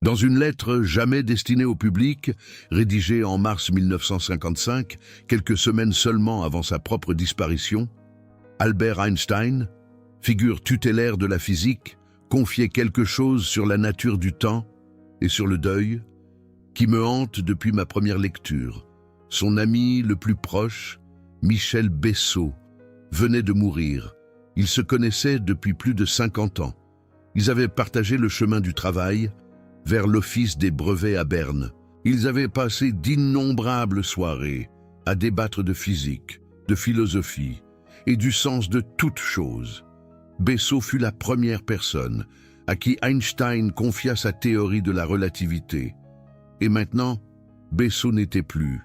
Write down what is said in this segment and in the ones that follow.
Dans une lettre jamais destinée au public, rédigée en mars 1955, quelques semaines seulement avant sa propre disparition, Albert Einstein, figure tutélaire de la physique, confiait quelque chose sur la nature du temps et sur le deuil, qui me hante depuis ma première lecture. Son ami le plus proche, Michel Bessot, venait de mourir. Ils se connaissaient depuis plus de 50 ans. Ils avaient partagé le chemin du travail vers l'Office des brevets à Berne. Ils avaient passé d'innombrables soirées à débattre de physique, de philosophie et du sens de toute chose. Bessot fut la première personne à qui Einstein confia sa théorie de la relativité. Et maintenant, Bessot n'était plus.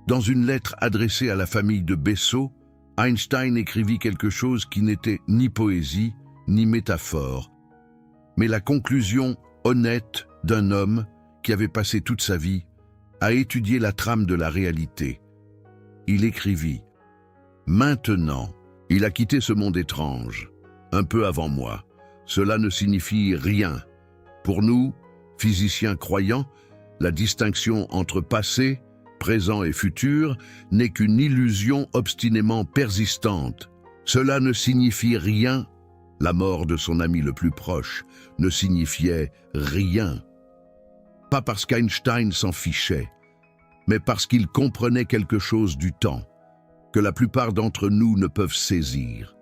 Dans une lettre adressée à la famille de Bessot, Einstein écrivit quelque chose qui n'était ni poésie, ni métaphore, mais la conclusion honnête d'un homme qui avait passé toute sa vie à étudier la trame de la réalité. Il écrivit « Maintenant, il a quitté ce monde étrange, un peu avant moi. Cela ne signifie rien. Pour nous, physiciens croyants, la distinction entre passé, présent et futur n'est qu'une illusion obstinément persistante. Cela ne signifie rien. La mort de son ami le plus proche ne signifiait rien. Pas parce qu'Einstein s'en fichait, mais parce qu'il comprenait quelque chose du temps que la plupart d'entre nous ne peuvent saisir.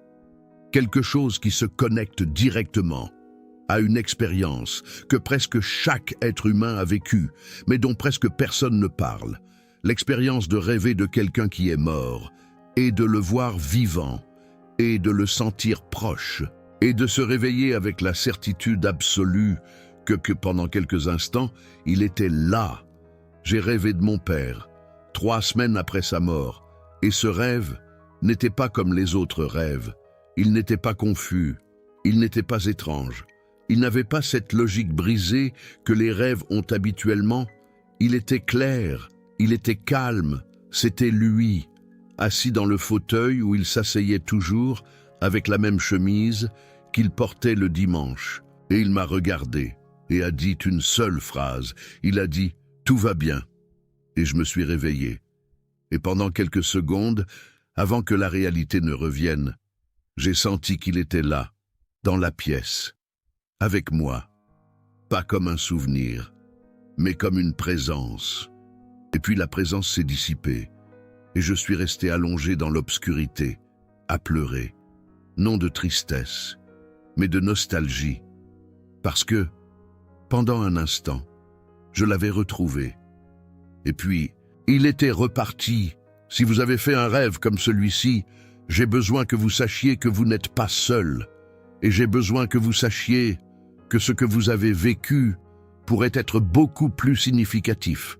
Quelque chose qui se connecte directement à une expérience que presque chaque être humain a vécue, mais dont presque personne ne parle. L'expérience de rêver de quelqu'un qui est mort, et de le voir vivant, et de le sentir proche, et de se réveiller avec la certitude absolue que pendant quelques instants, il était là. J'ai rêvé de mon père, 3 semaines après sa mort, et ce rêve n'était pas comme les autres rêves. Il n'était pas confus, il n'était pas étrange. Il n'avait pas cette logique brisée que les rêves ont habituellement. Il était clair, il était calme, c'était lui, assis dans le fauteuil où il s'asseyait toujours, avec la même chemise qu'il portait le dimanche. Et il m'a regardé et a dit une seule phrase. Il a dit « Tout va bien ». Et je me suis réveillé. Et pendant quelques secondes, avant que la réalité ne revienne, j'ai senti qu'il était là, dans la pièce, avec moi, pas comme un souvenir, mais comme une présence. Et puis la présence s'est dissipée, et je suis resté allongé dans l'obscurité, à pleurer, non de tristesse, mais de nostalgie, parce que, pendant un instant, je l'avais retrouvé. Et puis, il était reparti. Si vous avez fait un rêve comme celui-ci, j'ai besoin que vous sachiez que vous n'êtes pas seul. Et j'ai besoin que vous sachiez que ce que vous avez vécu pourrait être beaucoup plus significatif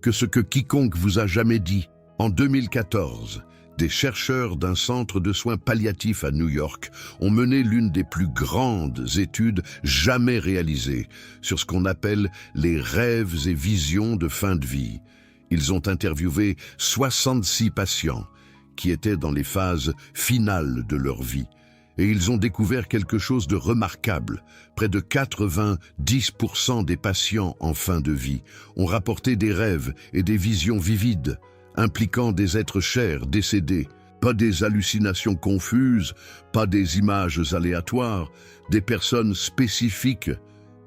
que ce que quiconque vous a jamais dit. En 2014, des chercheurs d'un centre de soins palliatifs à New York ont mené l'une des plus grandes études jamais réalisées sur ce qu'on appelle les rêves et visions de fin de vie. Ils ont interviewé 66 patients qui étaient dans les phases finales de leur vie. Et ils ont découvert quelque chose de remarquable. Près de 90% des patients en fin de vie ont rapporté des rêves et des visions vivides, impliquant des êtres chers décédés. Pas des hallucinations confuses, pas des images aléatoires, des personnes spécifiques,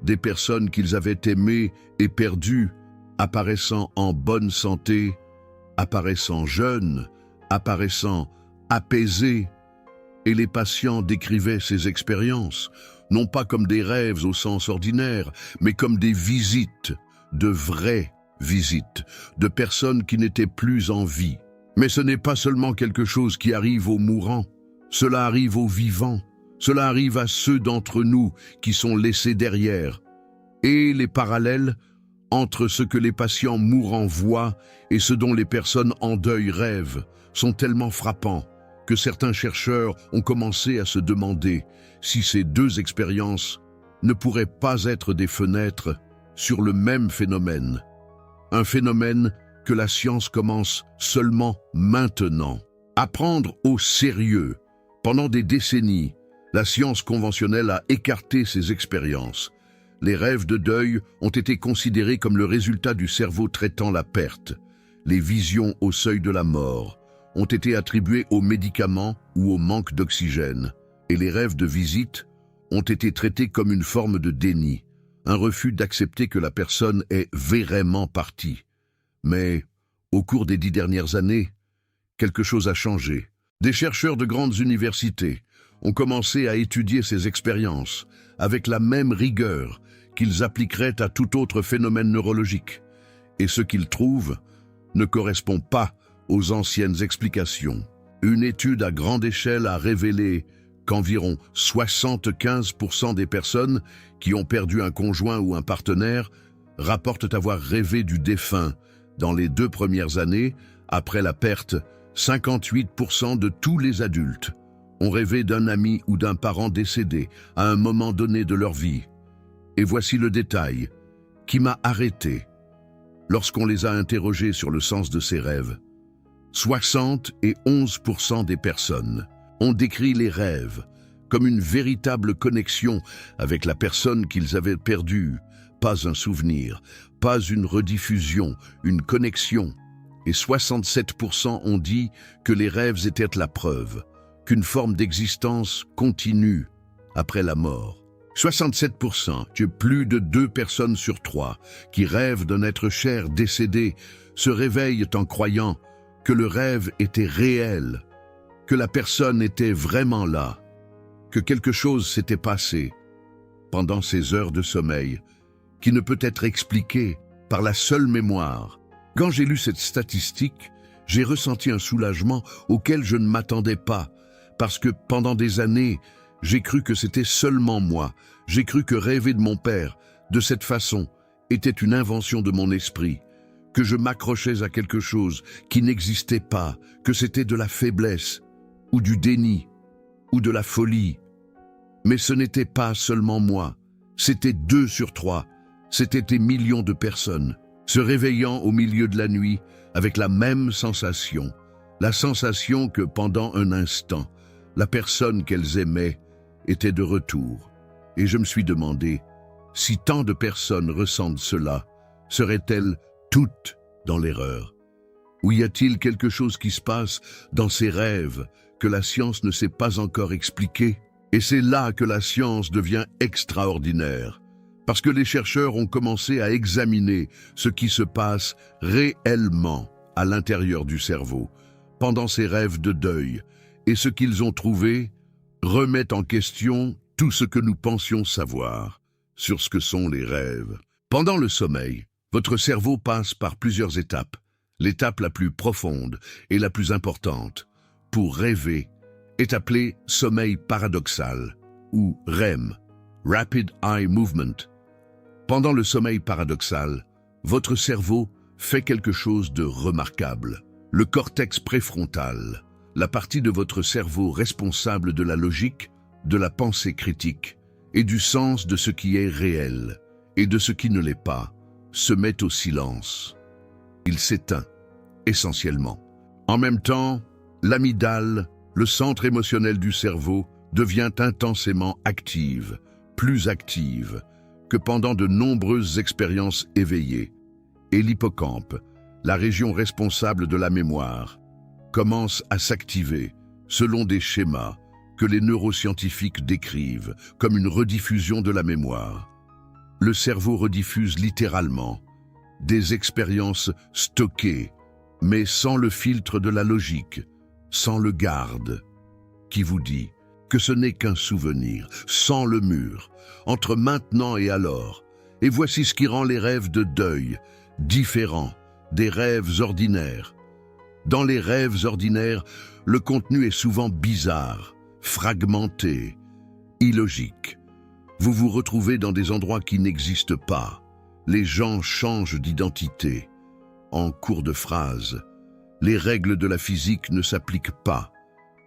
des personnes qu'ils avaient aimées et perdues, apparaissant en bonne santé, apparaissant jeunes, apparaissant apaisés. Et les patients décrivaient ces expériences, non pas comme des rêves au sens ordinaire, mais comme des visites, de vraies visites, de personnes qui n'étaient plus en vie. Mais ce n'est pas seulement quelque chose qui arrive aux mourants, cela arrive aux vivants, cela arrive à ceux d'entre nous qui sont laissés derrière. Et les parallèles entre ce que les patients mourants voient et ce dont les personnes en deuil rêvent sont tellement frappants que certains chercheurs ont commencé à se demander si ces deux expériences ne pourraient pas être des fenêtres sur le même phénomène. Un phénomène que la science commence seulement maintenant à prendre au sérieux. Pendant des décennies, la science conventionnelle a écarté ces expériences. Les rêves de deuil ont été considérés comme le résultat du cerveau traitant la perte. Les visions au seuil de la mort ont été attribuées aux médicaments ou au manque d'oxygène. Et les rêves de visite ont été traités comme une forme de déni, un refus d'accepter que la personne est vraiment partie. Mais, au cours des 10 dernières années, quelque chose a changé. Des chercheurs de grandes universités ont commencé à étudier ces expériences avec la même rigueur qu'ils appliqueraient à tout autre phénomène neurologique. Et ce qu'ils trouvent ne correspond pas aux anciennes explications. Une étude à grande échelle a révélé qu'environ 75% des personnes qui ont perdu un conjoint ou un partenaire rapportent avoir rêvé du défunt. Dans les 2 premières années, après la perte, 58% de tous les adultes ont rêvé d'un ami ou d'un parent décédé à un moment donné de leur vie. Et voici le détail qui m'a arrêté lorsqu'on les a interrogés sur le sens de ces rêves. 71% des personnes ont décrit les rêves comme une véritable connexion avec la personne qu'ils avaient perdue, pas un souvenir, pas une rediffusion, une connexion. Et 67% ont dit que les rêves étaient la preuve qu'une forme d'existence continue après la mort. 67%, que plus de 2 personnes sur 3 qui rêvent d'un être cher décédé se réveillent en croyant que le rêve était réel, que la personne était vraiment là, que quelque chose s'était passé pendant ces heures de sommeil qui ne peut être expliqué par la seule mémoire. Quand j'ai lu cette statistique, j'ai ressenti un soulagement auquel je ne m'attendais pas, parce que pendant des années, j'ai cru que c'était seulement moi. J'ai cru que rêver de mon père, de cette façon, était une invention de mon esprit, que je m'accrochais à quelque chose qui n'existait pas, que c'était de la faiblesse, ou du déni, ou de la folie. Mais ce n'était pas seulement moi, c'était 2 sur 3, c'était des millions de personnes, se réveillant au milieu de la nuit avec la même sensation, la sensation que pendant un instant, la personne qu'elles aimaient était de retour. Et je me suis demandé, si tant de personnes ressentent cela, seraient-elles toutes dans l'erreur? Ou y a-t-il quelque chose qui se passe dans ces rêves que la science ne sait pas encore expliquer? Et c'est là que la science devient extraordinaire, parce que les chercheurs ont commencé à examiner ce qui se passe réellement à l'intérieur du cerveau, pendant ces rêves de deuil, et ce qu'ils ont trouvé remet en question tout ce que nous pensions savoir sur ce que sont les rêves. Pendant le sommeil, votre cerveau passe par plusieurs étapes. L'étape la plus profonde et la plus importante pour rêver est appelée sommeil paradoxal ou REM, Rapid Eye Movement. Pendant le sommeil paradoxal, votre cerveau fait quelque chose de remarquable. Le cortex préfrontal, la partie de votre cerveau responsable de la logique, de la pensée critique et du sens de ce qui est réel et de ce qui ne l'est pas, se met au silence. Il s'éteint, essentiellement. En même temps, l'amygdale, le centre émotionnel du cerveau, devient intensément active, plus active que pendant de nombreuses expériences éveillées. Et l'hippocampe, la région responsable de la mémoire, commence à s'activer selon des schémas que les neuroscientifiques décrivent comme une rediffusion de la mémoire. Le cerveau rediffuse littéralement des expériences stockées, mais sans le filtre de la logique, sans le garde, qui vous dit que ce n'est qu'un souvenir, sans le mur, entre maintenant et alors. Et voici ce qui rend les rêves de deuil différents des rêves ordinaires. Dans les rêves ordinaires, le contenu est souvent bizarre, fragmenté, illogique. Vous vous retrouvez dans des endroits qui n'existent pas. Les gens changent d'identité. En cours de phrase, les règles de la physique ne s'appliquent pas,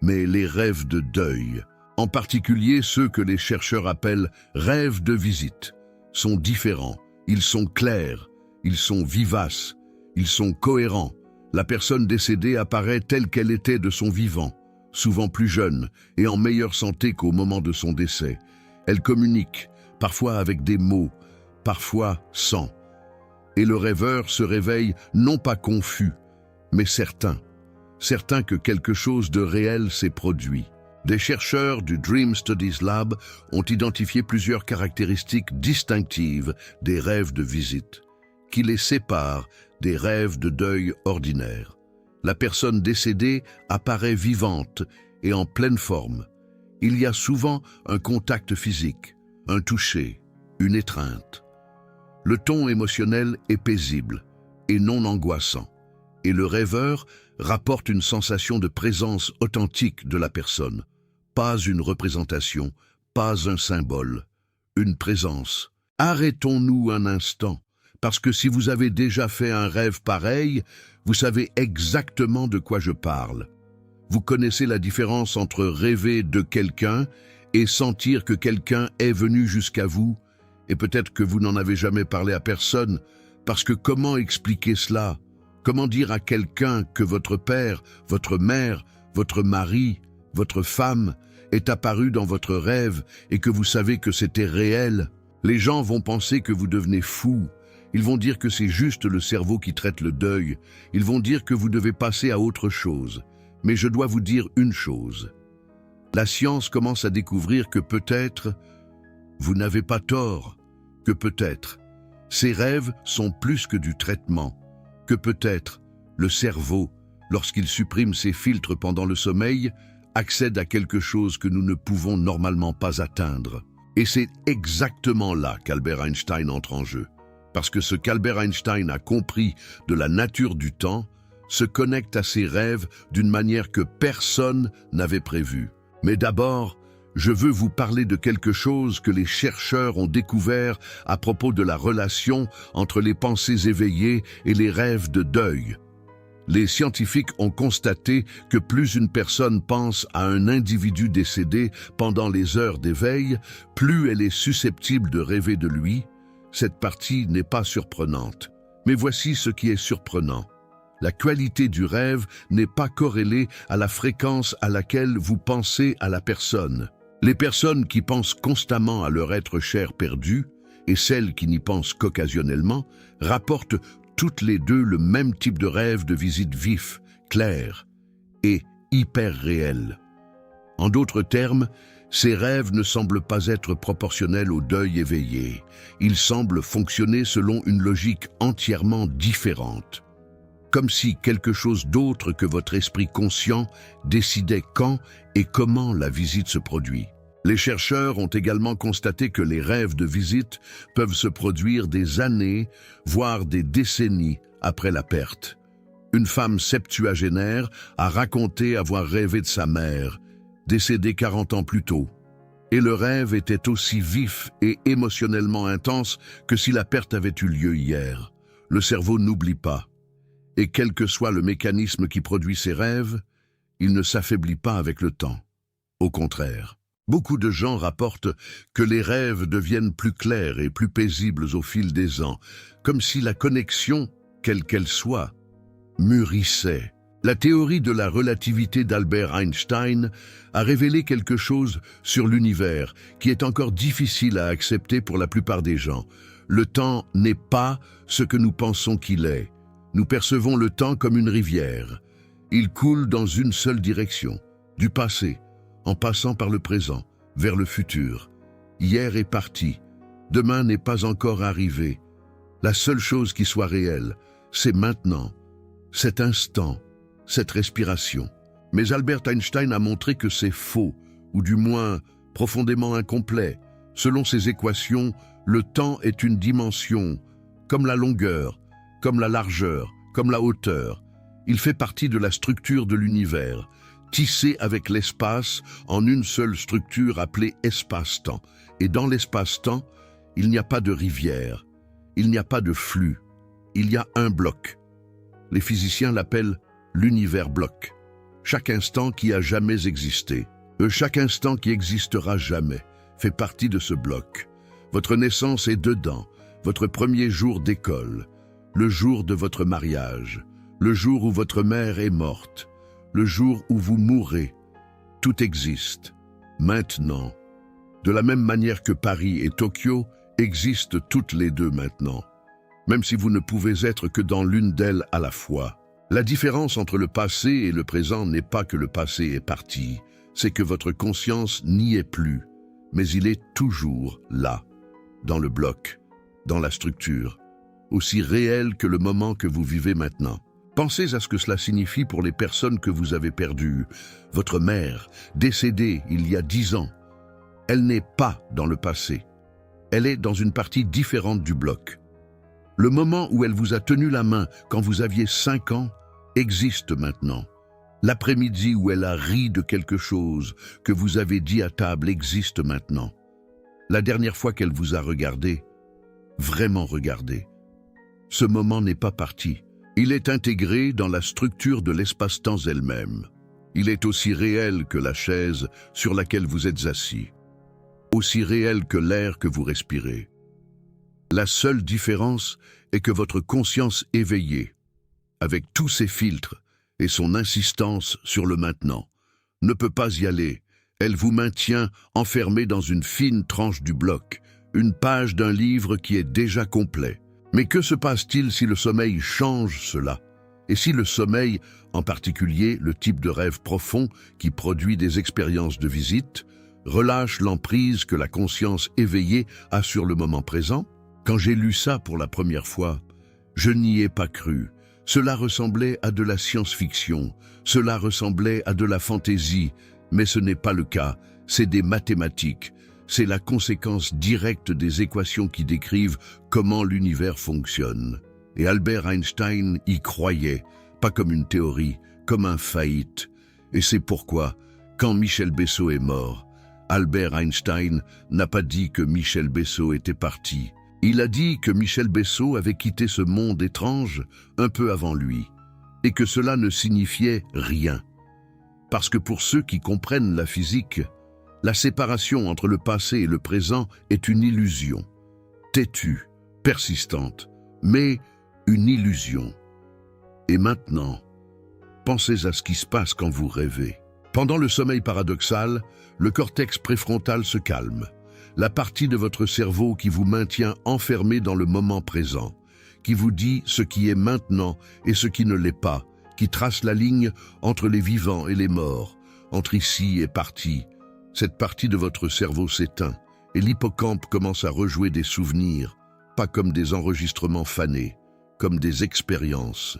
mais les rêves de deuil, en particulier ceux que les chercheurs appellent rêves de visite, sont différents. Ils sont clairs, ils sont vivaces, ils sont cohérents. La personne décédée apparaît telle qu'elle était de son vivant, souvent plus jeune et en meilleure santé qu'au moment de son décès. Elle communique, parfois avec des mots, parfois sans. Et le rêveur se réveille non pas confus, mais certain que quelque chose de réel s'est produit. Des chercheurs du Dream Studies Lab ont identifié plusieurs caractéristiques distinctives des rêves de visite, qui les séparent des rêves de deuil ordinaires. La personne décédée apparaît vivante et en pleine forme. Il y a souvent un contact physique, un toucher, une étreinte. Le ton émotionnel est paisible et non angoissant, et le rêveur rapporte une sensation de présence authentique de la personne. Pas une représentation, pas un symbole, une présence. Arrêtons-nous un instant, parce que si vous avez déjà fait un rêve pareil, vous savez exactement de quoi je parle. Vous connaissez la différence entre rêver de quelqu'un et sentir que quelqu'un est venu jusqu'à vous, et peut-être que vous n'en avez jamais parlé à personne, parce que comment expliquer cela? Comment dire à quelqu'un que votre père, votre mère, votre mari, votre femme est apparu dans votre rêve et que vous savez que c'était réel? Les gens vont penser que vous devenez fou. Ils vont dire que c'est juste le cerveau qui traite le deuil. Ils vont dire que vous devez passer à autre chose. Mais je dois vous dire une chose. La science commence à découvrir que peut-être vous n'avez pas tort, que peut-être ces rêves sont plus que du traitement, que peut-être le cerveau, lorsqu'il supprime ses filtres pendant le sommeil, accède à quelque chose que nous ne pouvons normalement pas atteindre. Et c'est exactement là qu'Albert Einstein entre en jeu. Parce que ce qu'Albert Einstein a compris de la nature du temps se connecte à ses rêves d'une manière que personne n'avait prévue. Mais d'abord, je veux vous parler de quelque chose que les chercheurs ont découvert à propos de la relation entre les pensées éveillées et les rêves de deuil. Les scientifiques ont constaté que plus une personne pense à un individu décédé pendant les heures d'éveil, plus elle est susceptible de rêver de lui. Cette partie n'est pas surprenante. Mais voici ce qui est surprenant. La qualité du rêve n'est pas corrélée à la fréquence à laquelle vous pensez à la personne. Les personnes qui pensent constamment à leur être cher perdu et celles qui n'y pensent qu'occasionnellement rapportent toutes les deux le même type de rêve de visite vif, clair et hyper réel. En d'autres termes, ces rêves ne semblent pas être proportionnels au deuil éveillé. Ils semblent fonctionner selon une logique entièrement différente. Comme si quelque chose d'autre que votre esprit conscient décidait quand et comment la visite se produit. Les chercheurs ont également constaté que les rêves de visite peuvent se produire des années, voire des décennies après la perte. Une femme septuagénaire a raconté avoir rêvé de sa mère, décédée 40 ans plus tôt. Et le rêve était aussi vif et émotionnellement intense que si la perte avait eu lieu hier. Le cerveau n'oublie pas. Et quel que soit le mécanisme qui produit ces rêves, il ne s'affaiblit pas avec le temps. Au contraire, beaucoup de gens rapportent que les rêves deviennent plus clairs et plus paisibles au fil des ans, comme si la connexion, quelle qu'elle soit, mûrissait. La théorie de la relativité d'Albert Einstein a révélé quelque chose sur l'univers qui est encore difficile à accepter pour la plupart des gens. Le temps n'est pas ce que nous pensons qu'il est. Nous percevons le temps comme une rivière. Il coule dans une seule direction, du passé, en passant par le présent, vers le futur. Hier est parti, demain n'est pas encore arrivé. La seule chose qui soit réelle, c'est maintenant, cet instant, cette respiration. Mais Albert Einstein a montré que c'est faux, ou du moins profondément incomplet. Selon ses équations, le temps est une dimension, comme la longueur, comme la largeur, comme la hauteur. Il fait partie de la structure de l'univers, tissé avec l'espace en une seule structure appelée espace-temps. Et dans l'espace-temps, il n'y a pas de rivière, il n'y a pas de flux, il y a un bloc. Les physiciens l'appellent l'univers-bloc. Chaque instant qui a jamais existé, chaque instant qui existera jamais, fait partie de ce bloc. Votre naissance est dedans, votre premier jour d'école, le jour de votre mariage, le jour où votre mère est morte, le jour où vous mourrez. Tout existe, maintenant. De la même manière que Paris et Tokyo existent toutes les deux maintenant, même si vous ne pouvez être que dans l'une d'elles à la fois. La différence entre le passé et le présent n'est pas que le passé est parti, c'est que votre conscience n'y est plus, mais il est toujours là, dans le bloc, dans la structure, aussi réel que le moment que vous vivez maintenant. Pensez à ce que cela signifie pour les personnes que vous avez perdues. Votre mère, décédée il y a 10 ans, elle n'est pas dans le passé. Elle est dans une partie différente du bloc. Le moment où elle vous a tenu la main quand vous aviez 5 ans existe maintenant. L'après-midi où elle a ri de quelque chose que vous avez dit à table existe maintenant. La dernière fois qu'elle vous a regardé, vraiment regardé, ce moment n'est pas parti. Il est intégré dans la structure de l'espace-temps elle-même. Il est aussi réel que la chaise sur laquelle vous êtes assis, aussi réel que l'air que vous respirez. La seule différence est que votre conscience éveillée, avec tous ses filtres et son insistance sur le maintenant, ne peut pas y aller. Elle vous maintient enfermé dans une fine tranche du bloc, une page d'un livre qui est déjà complet. Mais que se passe-t-il si le sommeil change cela? Et si le sommeil, en particulier le type de rêve profond qui produit des expériences de visite, relâche l'emprise que la conscience éveillée a sur le moment présent? Quand j'ai lu ça pour la première fois, je n'y ai pas cru. Cela ressemblait à de la science-fiction, cela ressemblait à de la fantaisie, mais ce n'est pas le cas, c'est des mathématiques. C'est la conséquence directe des équations qui décrivent comment l'univers fonctionne. Et Albert Einstein y croyait, pas comme une théorie, comme un faillite. Et c'est pourquoi, quand Michel Bessot est mort, Albert Einstein n'a pas dit que Michel Bessot était parti. Il a dit que Michel Bessot avait quitté ce monde étrange un peu avant lui, et que cela ne signifiait rien. Parce que pour ceux qui comprennent la physique, la séparation entre le passé et le présent est une illusion, têtue, persistante, mais une illusion. Et maintenant, pensez à ce qui se passe quand vous rêvez. Pendant le sommeil paradoxal, le cortex préfrontal se calme, la partie de votre cerveau qui vous maintient enfermé dans le moment présent, qui vous dit ce qui est maintenant et ce qui ne l'est pas, qui trace la ligne entre les vivants et les morts, entre ici et parti. Cette partie de votre cerveau s'éteint et l'hippocampe commence à rejouer des souvenirs, pas comme des enregistrements fanés, comme des expériences.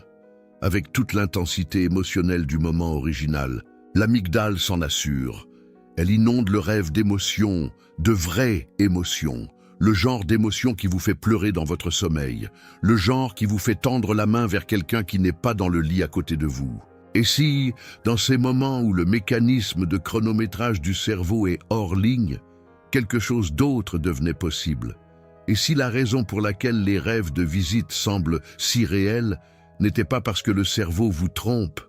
Avec toute l'intensité émotionnelle du moment original, l'amygdale s'en assure. Elle inonde le rêve d'émotions, de vraies émotions, le genre d'émotion qui vous fait pleurer dans votre sommeil, le genre qui vous fait tendre la main vers quelqu'un qui n'est pas dans le lit à côté de vous. Et si, dans ces moments où le mécanisme de chronométrage du cerveau est hors ligne, quelque chose d'autre devenait possible? Et si la raison pour laquelle les rêves de visite semblent si réels n'était pas parce que le cerveau vous trompe,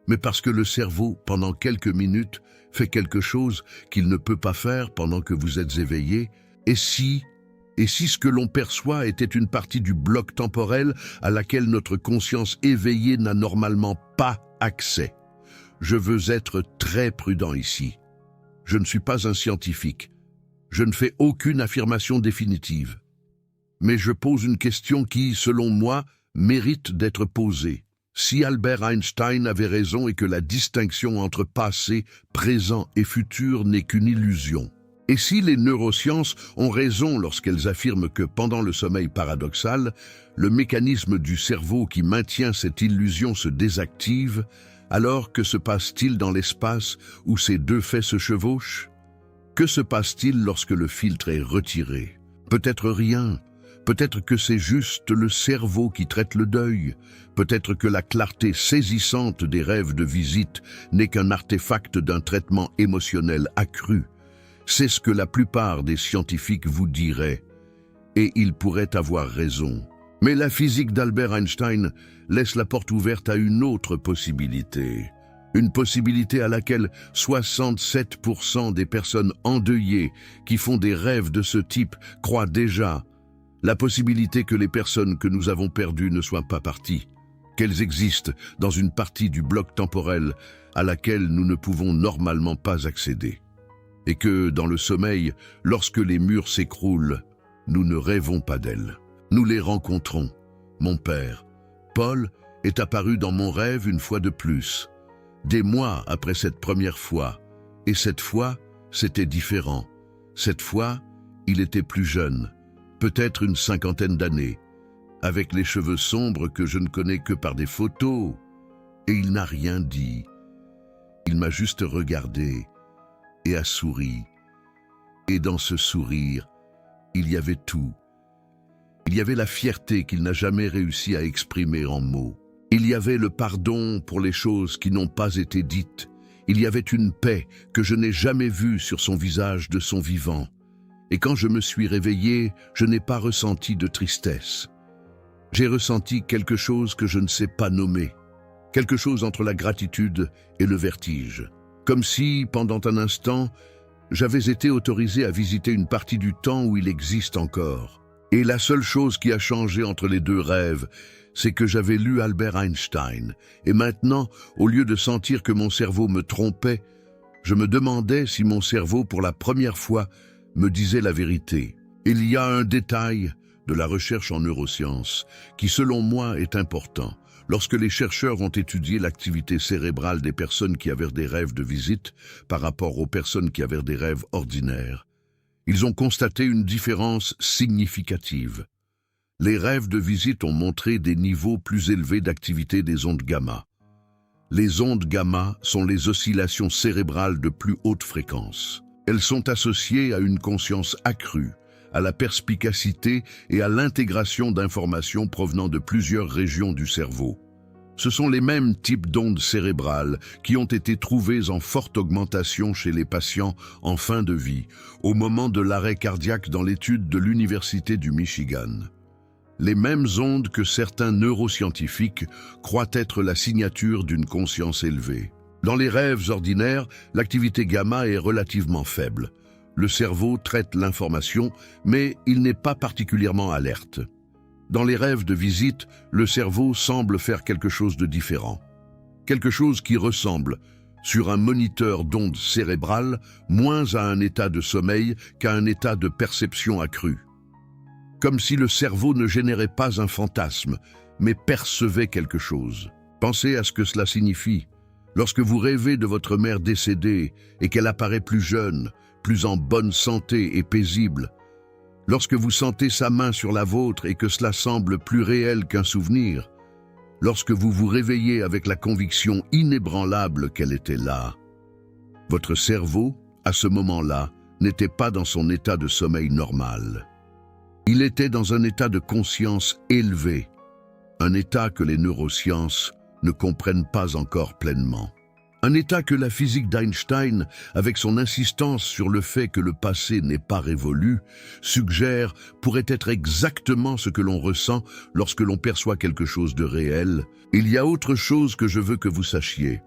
mais parce que le cerveau, pendant quelques minutes, fait quelque chose qu'il ne peut pas faire pendant que vous êtes éveillé? Et si ce que l'on perçoit était une partie du bloc temporel à laquelle notre conscience éveillée n'a normalement pas accès? Je veux être très prudent ici. Je ne suis pas un scientifique. Je ne fais aucune affirmation définitive. Mais je pose une question qui, selon moi, mérite d'être posée. Si Albert Einstein avait raison et que la distinction entre passé, présent et futur n'est qu'une illusion, et si les neurosciences ont raison lorsqu'elles affirment que pendant le sommeil paradoxal, le mécanisme du cerveau qui maintient cette illusion se désactive, alors que se passe-t-il dans l'espace où ces deux faits se chevauchent? Que se passe-t-il lorsque le filtre est retiré? Peut-être rien. Peut-être que c'est juste le cerveau qui traite le deuil. Peut-être que la clarté saisissante des rêves de visite n'est qu'un artefact d'un traitement émotionnel accru. C'est ce que la plupart des scientifiques vous diraient. Et ils pourraient avoir raison. Mais la physique d'Albert Einstein laisse la porte ouverte à une autre possibilité. Une possibilité à laquelle 67% des personnes endeuillées qui font des rêves de ce type croient déjà. La possibilité que les personnes que nous avons perdues ne soient pas parties, qu'elles existent dans une partie du bloc temporel à laquelle nous ne pouvons normalement pas accéder. Et que, dans le sommeil, lorsque les murs s'écroulent, Nous ne rêvons pas d'elles. Nous les rencontrons. Mon père, Paul, est apparu dans mon rêve une fois de plus. Des mois après cette première fois. Et cette fois, c'était différent. Cette fois, il était plus jeune, peut-être une 50aine d'années, avec les cheveux sombres que je ne connais que par des photos. Et il n'a rien dit. Il m'a juste regardé et a souri. Et dans ce sourire, il y avait tout. Il y avait la fierté qu'il n'a jamais réussi à exprimer en mots. Il y avait le pardon pour les choses qui n'ont pas été dites. Il y avait une paix que je n'ai jamais vue sur son visage de son vivant. Et quand je me suis réveillé, je n'ai pas ressenti de tristesse. J'ai ressenti quelque chose que je ne sais pas nommer. Quelque chose entre la gratitude et le vertige. Comme si, pendant un instant, j'avais été autorisé à visiter une partie du temps où il existe encore. Et la seule chose qui a changé entre les deux rêves, c'est que j'avais lu Albert Einstein. Et maintenant, au lieu de sentir que mon cerveau me trompait, je me demandais si mon cerveau, pour la première fois, me disait la vérité. Il y a un détail de la recherche en neurosciences qui, selon moi, est important. Lorsque les chercheurs ont étudié l'activité cérébrale des personnes qui avaient des rêves de visite par rapport aux personnes qui avaient des rêves ordinaires, ils ont constaté une différence significative. Les rêves de visite ont montré des niveaux plus élevés d'activité des ondes gamma. Les ondes gamma sont les oscillations cérébrales de plus haute fréquence. Elles sont associées à une conscience accrue, à la perspicacité et à l'intégration d'informations provenant de plusieurs régions du cerveau. Ce sont les mêmes types d'ondes cérébrales qui ont été trouvées en forte augmentation chez les patients en fin de vie, au moment de l'arrêt cardiaque dans l'étude de l'Université du Michigan. Les mêmes ondes que certains neuroscientifiques croient être la signature d'une conscience élevée. Dans les rêves ordinaires, l'activité gamma est relativement faible. Le cerveau traite l'information, mais il n'est pas particulièrement alerte. Dans les rêves de visite, le cerveau semble faire quelque chose de différent. Quelque chose qui ressemble, sur un moniteur d'ondes cérébrales, moins à un état de sommeil qu'à un état de perception accrue. Comme si le cerveau ne générait pas un fantasme, mais percevait quelque chose. Pensez à ce que cela signifie. Lorsque vous rêvez de votre mère décédée et qu'elle apparaît plus jeune, plus en bonne santé et paisible, lorsque vous sentez sa main sur la vôtre et que cela semble plus réel qu'un souvenir, lorsque vous vous réveillez avec la conviction inébranlable qu'elle était là, votre cerveau, à ce moment-là, n'était pas dans son état de sommeil normal. Il était dans un état de conscience élevé, un état que les neurosciences ne comprennent pas encore pleinement. Un état que la physique d'Einstein, avec son insistance sur le fait que le passé n'est pas révolu, suggère pourrait être exactement ce que l'on ressent lorsque l'on perçoit quelque chose de réel. Il y a autre chose que je veux que vous sachiez.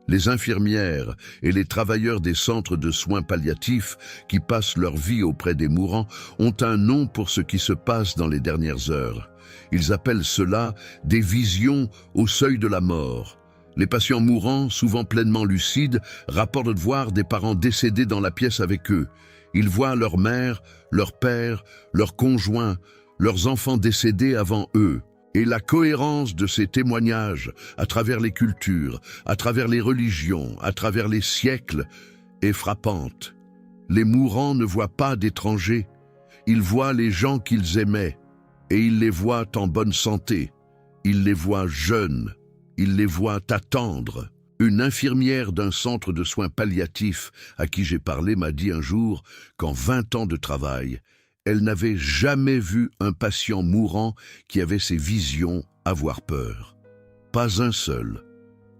Les infirmières et les travailleurs des centres de soins palliatifs qui passent leur vie auprès des mourants ont un nom pour ce qui se passe dans les dernières heures. Ils appellent cela des visions au seuil de la mort. Les patients mourants, souvent pleinement lucides, rapportent voir des parents décédés dans la pièce avec eux. Ils voient leur mère, leur père, leurs conjoints, leurs enfants décédés avant eux. Et la cohérence de ces témoignages, à travers les cultures, à travers les religions, à travers les siècles, est frappante. Les mourants ne voient pas d'étrangers. Ils voient les gens qu'ils aimaient, et ils les voient en bonne santé. Ils les voient jeunes. Ils les voient attendre. Une infirmière d'un centre de soins palliatifs à qui j'ai parlé m'a dit un jour qu'en 20 ans de travail, elle n'avait jamais vu un patient mourant qui avait ces visions avoir peur. Pas un seul.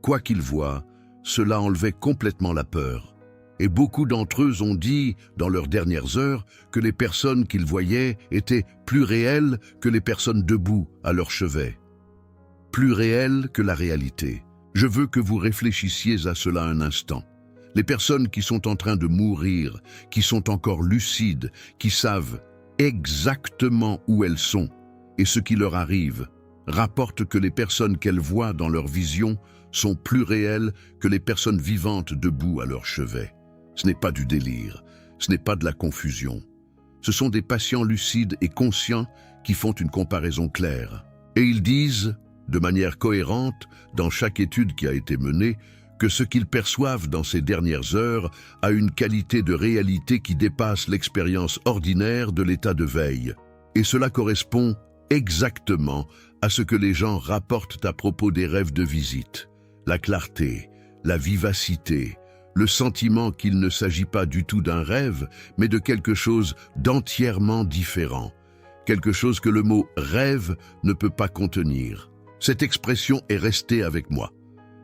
Quoi qu'il voie, cela enlevait complètement la peur. Et beaucoup d'entre eux ont dit, dans leurs dernières heures, que les personnes qu'ils voyaient étaient plus réelles que les personnes debout à leur chevet. Plus réel que la réalité. Je veux que vous réfléchissiez à cela un instant. Les personnes qui sont en train de mourir, qui sont encore lucides, qui savent exactement où elles sont et ce qui leur arrive, rapportent que les personnes qu'elles voient dans leur vision sont plus réelles que les personnes vivantes debout à leur chevet. Ce n'est pas du délire, ce n'est pas de la confusion. Ce sont des patients lucides et conscients qui font une comparaison claire. Et ils disent, de manière cohérente, dans chaque étude qui a été menée, que ce qu'ils perçoivent dans ces dernières heures a une qualité de réalité qui dépasse l'expérience ordinaire de l'état de veille. Et cela correspond exactement à ce que les gens rapportent à propos des rêves de visite. La clarté, la vivacité, le sentiment qu'il ne s'agit pas du tout d'un rêve, mais de quelque chose d'entièrement différent. Quelque chose que le mot « rêve » ne peut pas contenir. Cette expression est restée avec moi.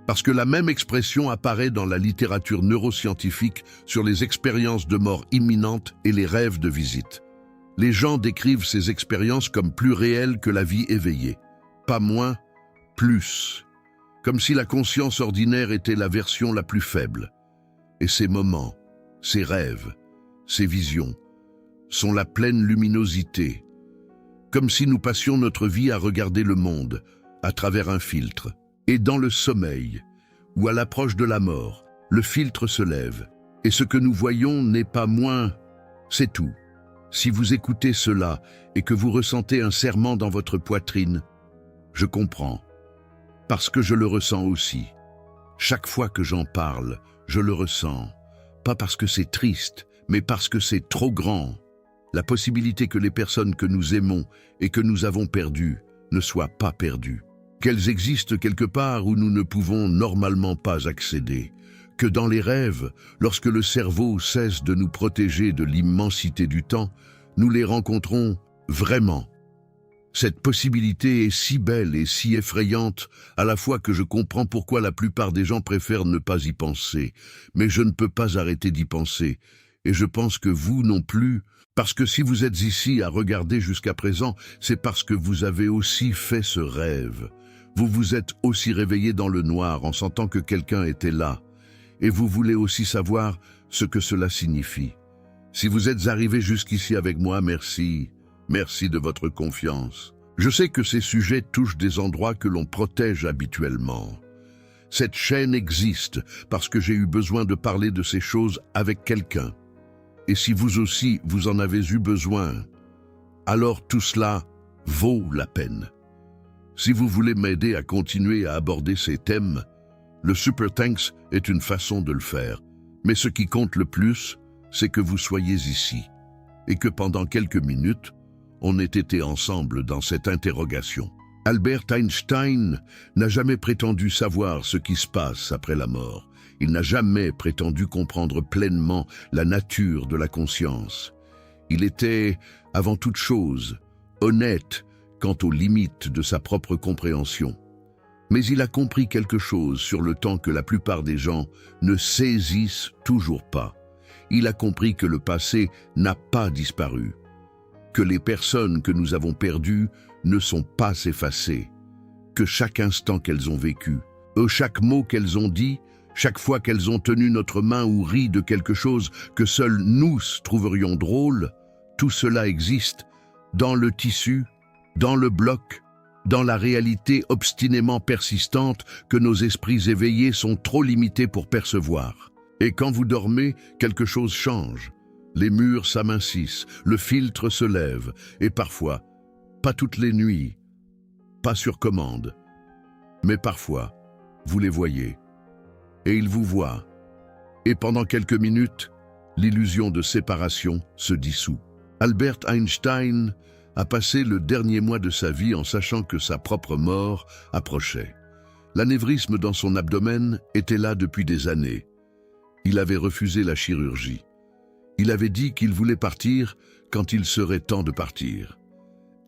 Parce que la même expression apparaît dans la littérature neuroscientifique sur les expériences de mort imminente et les rêves de visite. Les gens décrivent ces expériences comme plus réelles que la vie éveillée. Pas moins, plus. Comme si la conscience ordinaire était la version la plus faible. Et ces moments, ces rêves, ces visions, sont la pleine luminosité. Comme si nous passions notre vie à regarder le monde, à travers un filtre. Et dans le sommeil, ou à l'approche de la mort, le filtre se lève. Et ce que nous voyons n'est pas moins, c'est tout. Si vous écoutez cela et que vous ressentez un serrement dans votre poitrine, je comprends. Parce que je le ressens aussi. Chaque fois que j'en parle, je le ressens. Pas parce que c'est triste, mais parce que c'est trop grand. La possibilité que les personnes que nous aimons et que nous avons perdues ne soient pas perdues. Qu'elles existent quelque part où nous ne pouvons normalement pas accéder. Que dans les rêves, lorsque le cerveau cesse de nous protéger de l'immensité du temps, nous les rencontrons vraiment. Cette possibilité est si belle et si effrayante, à la fois que je comprends pourquoi la plupart des gens préfèrent ne pas y penser, mais je ne peux pas arrêter d'y penser, et je pense que vous non plus, parce que si vous êtes ici à regarder jusqu'à présent, c'est parce que vous avez aussi fait ce rêve. Vous vous êtes aussi réveillé dans le noir en sentant que quelqu'un était là, et vous voulez aussi savoir ce que cela signifie. Si vous êtes arrivé jusqu'ici avec moi, merci. Merci de votre confiance. Je sais que ces sujets touchent des endroits que l'on protège habituellement. Cette chaîne existe parce que j'ai eu besoin de parler de ces choses avec quelqu'un. Et si vous aussi, vous en avez eu besoin, alors tout cela vaut la peine. Si vous voulez m'aider à continuer à aborder ces thèmes, le Super Thanks est une façon de le faire. Mais ce qui compte le plus, c'est que vous soyez ici et que pendant quelques minutes, on ait été ensemble dans cette interrogation. Albert Einstein n'a jamais prétendu savoir ce qui se passe après la mort. Il n'a jamais prétendu comprendre pleinement la nature de la conscience. Il était, avant toute chose, honnête quant aux limites de sa propre compréhension. Mais il a compris quelque chose sur le temps que la plupart des gens ne saisissent toujours pas. Il a compris que le passé n'a pas disparu, que les personnes que nous avons perdues ne sont pas effacées, que chaque instant qu'elles ont vécu, chaque mot qu'elles ont dit, chaque fois qu'elles ont tenu notre main ou ri de quelque chose que seuls nous trouverions drôle, tout cela existe dans le tissu, dans le bloc, dans la réalité obstinément persistante que nos esprits éveillés sont trop limités pour percevoir. Et quand vous dormez, quelque chose change. Les murs s'amincissent, le filtre se lève, et parfois, pas toutes les nuits, pas sur commande, mais parfois, vous les voyez. Et ils vous voient. Et pendant quelques minutes, l'illusion de séparation se dissout. Albert Einstein a passé le dernier mois de sa vie en sachant que sa propre mort approchait. L'anévrisme dans son abdomen était là depuis des années. Il avait refusé la chirurgie. Il avait dit qu'il voulait partir quand il serait temps de partir.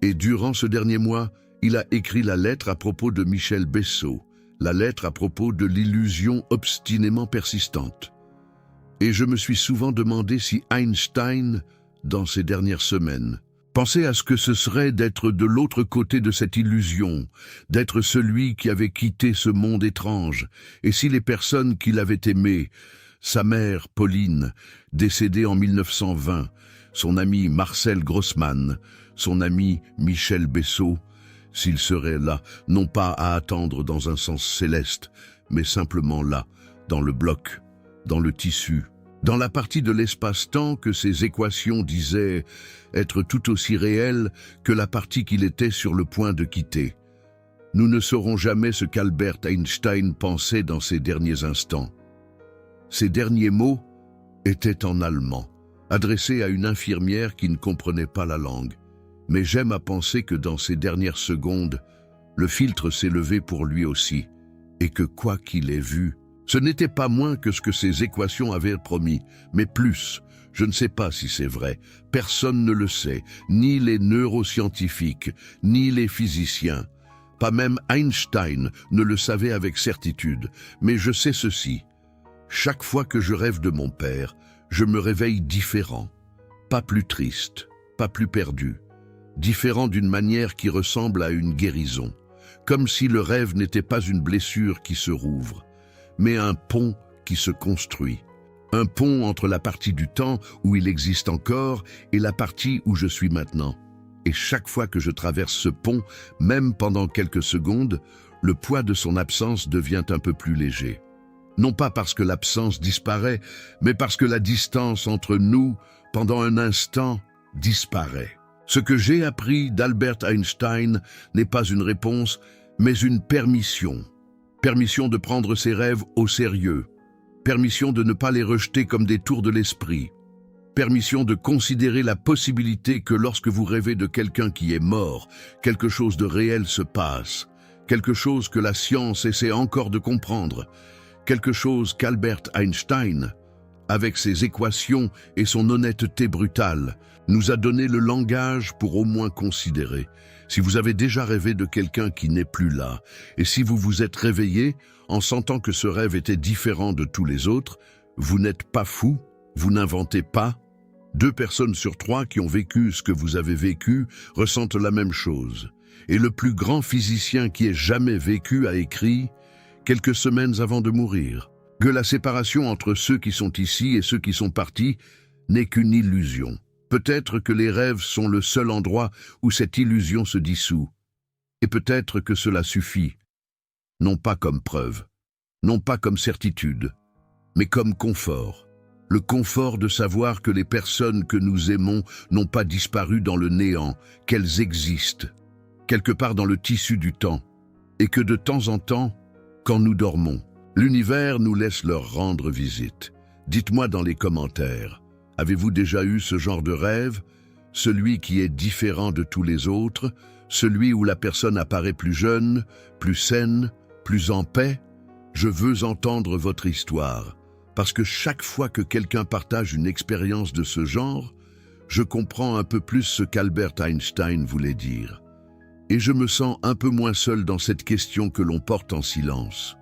Et durant ce dernier mois, il a écrit la lettre à propos de Michel Bessot, la lettre à propos de l'illusion obstinément persistante. Et je me suis souvent demandé si Einstein, dans ces dernières semaines, pensait à ce que ce serait d'être de l'autre côté de cette illusion, d'être celui qui avait quitté ce monde étrange, et si les personnes qu'il avait aimées, sa mère, Pauline, décédée en 1920, son ami Marcel Grossman, son ami Michel Bessot, s'il serait là, non pas à attendre dans un sens céleste, mais simplement là, dans le bloc, dans le tissu, Dans la partie de l'espace-temps que ces équations disaient être tout aussi réelles que la partie qu'il était sur le point de quitter. Nous ne saurons jamais ce qu'Albert Einstein pensait dans ces derniers instants. Ces derniers mots étaient en allemand, adressés à une infirmière qui ne comprenait pas la langue. Mais j'aime à penser que dans ces dernières secondes, le filtre s'est levé pour lui aussi, et que quoi qu'il ait vu, ce n'était pas moins que ce que ces équations avaient promis, mais plus. Je ne sais pas si c'est vrai, personne ne le sait, ni les neuroscientifiques, ni les physiciens. Pas même Einstein ne le savait avec certitude, mais je sais ceci. Chaque fois que je rêve de mon père, je me réveille différent, pas plus triste, pas plus perdu, différent d'une manière qui ressemble à une guérison, comme si le rêve n'était pas une blessure qui se rouvre, mais un pont qui se construit. Un pont entre la partie du temps où il existe encore et la partie où je suis maintenant. Et chaque fois que je traverse ce pont, même pendant quelques secondes, le poids de son absence devient un peu plus léger. Non pas parce que l'absence disparaît, mais parce que la distance entre nous, pendant un instant, disparaît. Ce que j'ai appris d'Albert Einstein n'est pas une réponse, mais une permission. Permission de prendre ses rêves au sérieux. Permission de ne pas les rejeter comme des tours de l'esprit. Permission de considérer la possibilité que lorsque vous rêvez de quelqu'un qui est mort, quelque chose de réel se passe. Quelque chose que la science essaie encore de comprendre. Quelque chose qu'Albert Einstein, avec ses équations et son honnêteté brutale, nous a donné le langage pour au moins considérer. Si vous avez déjà rêvé de quelqu'un qui n'est plus là, et si vous vous êtes réveillé en sentant que ce rêve était différent de tous les autres, vous n'êtes pas fou, vous n'inventez pas. 2 personnes sur 3 qui ont vécu ce que vous avez vécu ressentent la même chose. Et le plus grand physicien qui ait jamais vécu a écrit, quelques semaines avant de mourir, que la séparation entre ceux qui sont ici et ceux qui sont partis n'est qu'une illusion. Peut-être que les rêves sont le seul endroit où cette illusion se dissout. Et peut-être que cela suffit, non pas comme preuve, non pas comme certitude, mais comme confort. Le confort de savoir que les personnes que nous aimons n'ont pas disparu dans le néant, qu'elles existent, quelque part dans le tissu du temps, et que de temps en temps, quand nous dormons, l'univers nous laisse leur rendre visite. Dites-moi dans les commentaires, avez-vous déjà eu ce genre de rêve, celui qui est différent de tous les autres, celui où la personne apparaît plus jeune, plus saine, plus en paix? Je veux entendre votre histoire, parce que chaque fois que quelqu'un partage une expérience de ce genre, je comprends un peu plus ce qu'Albert Einstein voulait dire. Et je me sens un peu moins seul dans cette question que l'on porte en silence.